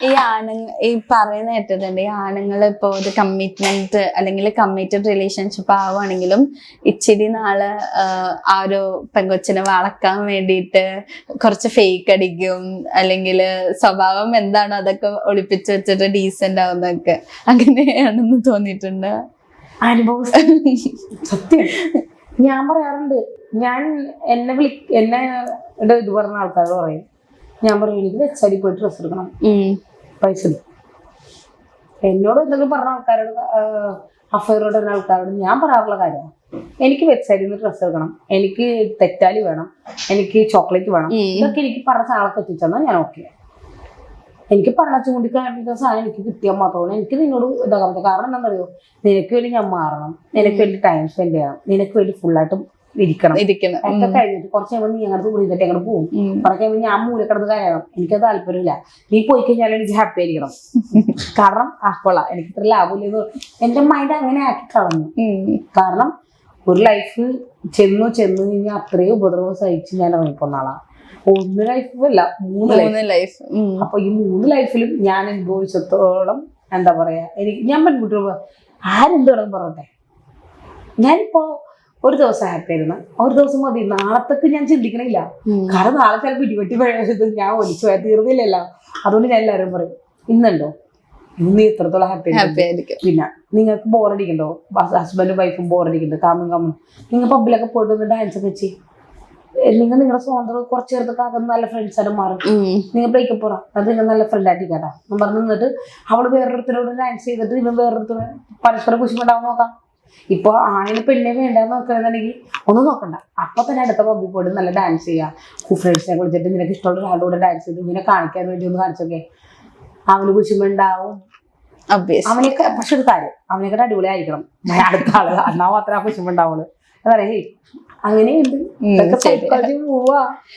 ഈ പറയുന്ന കേട്ടിട്ടുണ്ട്, ഈ ആണുങ്ങൾ ഇപ്പൊ ഒരു കമ്മിറ്റ്മെന്റ് അല്ലെങ്കിൽ കമ്മിറ്റഡ് റിലേഷൻഷിപ്പ് ആവുകയാണെങ്കിലും ഇച്ചിരി നാള് ആ ഒരു പെങ്കൊച്ചിനെ വളക്കാൻ വേണ്ടിയിട്ട് കുറച്ച് ഫേക്ക് അടിക്കും, അല്ലെങ്കിൽ സ്വഭാവം എന്താണോ അതൊക്കെ ഒളിപ്പിച്ച് വെച്ചിട്ട് ഡീസന്റ് ആവുന്നൊക്കെ അങ്ങനെയാണെന്ന് തോന്നിയിട്ടുണ്ട്. അനുഭവം സത്യം ഞാൻ പറയാറുണ്ട്. ഞാൻ എന്നെ ഇത് പറഞ്ഞ ആൾക്കാരോട് പറയും, ഞാൻ പറയും എനിക്ക് വെച്ചാടി പോയി ഡ്രസ്സ് എടുക്കണം, പൈസ ഇടും. എന്നോട് എന്തെങ്കിലും പറഞ്ഞ ആൾക്കാരോട്, അഫയറോട് വരുന്ന ആൾക്കാരോട് ഞാൻ പറയാറുള്ള കാര്യമാണ്, എനിക്ക് വെബ്സൈറ്റിൽ നിന്ന് ഡ്രസ്സ് എടുക്കണം, എനിക്ക് തെറ്റാലി വേണം, എനിക്ക് ചോക്ലേറ്റ് വേണം, ഇതൊക്കെ എനിക്ക് പറഞ്ഞ സാധനമൊക്കെ എത്തിച്ചെന്നാൽ ഞാൻ ഓക്കെ. എനിക്ക് പറഞ്ഞ ചൂണ്ടിക്കാണിക്കുന്ന സാധനം എനിക്ക് കിട്ടിയാൽ മാത്രമാണ് എനിക്ക് നിന്നോട് ഇതാക്കാൻ പറ്റും. കാരണം എന്താണെന്നറിയോ, നിനക്ക് വേണ്ടി ഞാൻ മാറണം, നിനക്ക് വേണ്ടി ടൈം സ്പെൻഡ് ചെയ്യണം, നിനക്ക് വേണ്ടി ഫുള്ളായിട്ടും ഇരിക്കണം. ഒക്കെ കഴിഞ്ഞിട്ട് കുറച്ച് കഴിയുമ്പോൾ നീ അങ്ങോട്ട് വിളിച്ചിട്ട് അങ്ങോട്ട് പോകും. കുറച്ച് കഴിയുമ്പോൾ ഞാൻ മൂലക്കിടന്ന് കയറണം, എനിക്കത് താല്പര്യമില്ല. നീ പോയി കഴിഞ്ഞാൽ എനിക്ക് ഹാപ്പി ആയിരിക്കണം. കാരണം കൊള്ളാം, എനിക്ക് ഇത്ര ലാഭമില്ലെന്ന് എന്റെ മൈൻഡ് അങ്ങനെ ആക്കി കളഞ്ഞു. കാരണം ഒരു ലൈഫ് ചെന്നു കഴിഞ്ഞാൽ അത്രയും ഉപദ്രവം സഹിച്ച് ഞാൻ ഇറങ്ങിപ്പോന്ന ആളാണ്. 1 ലൈഫല്ല 3 ലൈഫ്. അപ്പൊ ഈ 3 ലൈഫിലും ഞാൻ അനുഭവിച്ചത്തോളം എന്താ പറയാ, ഞാൻ പെൺകുട്ടികൾ ആരെന്ത് വേണമെന്ന് പറഞ്ഞെ, ഞാനിപ്പോ ഒരു ദിവസം ഹാപ്പി ആയിരുന്നു, ഒരു ദിവസം മതി, നാളത്തേക്ക് ഞാൻ ചിന്തിക്കണില്ല. കാരണം നാളെ ചിലപ്പോൾ ഇടിവെട്ടി ഞാൻ ഒലിച്ചു പോയാൽ തീർന്നില്ലല്ലോ. അതുകൊണ്ട് ഞാൻ എല്ലാവരും പറയും, ഇന്നുണ്ടോ, ഇന്ന് ഇത്രത്തോളം ഹാപ്പി ആയിരിക്കും. പിന്നെ നിങ്ങൾക്ക് ബോറടിക്കണ്ടോ, ഹസ്ബൻഡും വൈഫും ബോറടിക്കണ്ടോ, കാമും നിങ്ങൾ പബ്ബിലൊക്കെ പോയിട്ട് ഒന്ന് ഡാൻസ് ഒക്കെ ചെയ്യും. നിങ്ങൾ നിങ്ങളുടെ സ്വന്തം കുറച്ച് നേരത്തൊക്കെ ആകുന്ന നല്ല ഫ്രണ്ട്സായിട്ട് മാറും. നിങ്ങൾ ബ്രേക്കപ്പ് പോറാം, അത് നിങ്ങൾ നല്ല ഫ്രണ്ട് ആയിട്ടിരിക്കട്ടാ എന്ന് പറഞ്ഞു നിന്നിട്ട് അവള് വേറൊരുത്തരോട് ഡാൻസ് ചെയ്തിട്ട് ഇവൻ വേറൊരുത്തർ പരസ്പരം കുശിമുണ്ടാവും നോക്കാം. ഇപ്പൊ ആണിന് പെണ്ണെ വേണ്ടെന്ന് നോക്കണമെന്നുണ്ടെങ്കിൽ ഒന്നും നോക്കണ്ട, അപ്പൊ തന്നെ അടുത്ത പബ്ബിൽ പോയിട്ട് നല്ല ഡാൻസ് ചെയ്യാം. ഫ്രണ്ട്സിനെ കുറിച്ചിട്ട് നിനക്ക് ഇഷ്ടമുള്ള ഒരാളുടെ കൂടെ ഡാൻസ് ചെയ്ത് ഇങ്ങനെ കാണിക്കാൻ വേണ്ടി ഒന്ന് കാണിച്ചോക്കെ, അവന് കുശിമുണ്ടാവും. അവനൊക്കെ പക്ഷെ ഒരു കാര്യം, അവനൊക്കെ അടിപൊളി ആയിരിക്കണം അടുത്ത ആള്, എന്നാ മാത്രമേ ആ കുശിമുണ്ടാവുള്ളൂ. എന്താ പറയാ, അങ്ങനെയുണ്ട്. ഇതൊക്കെ പോവാ.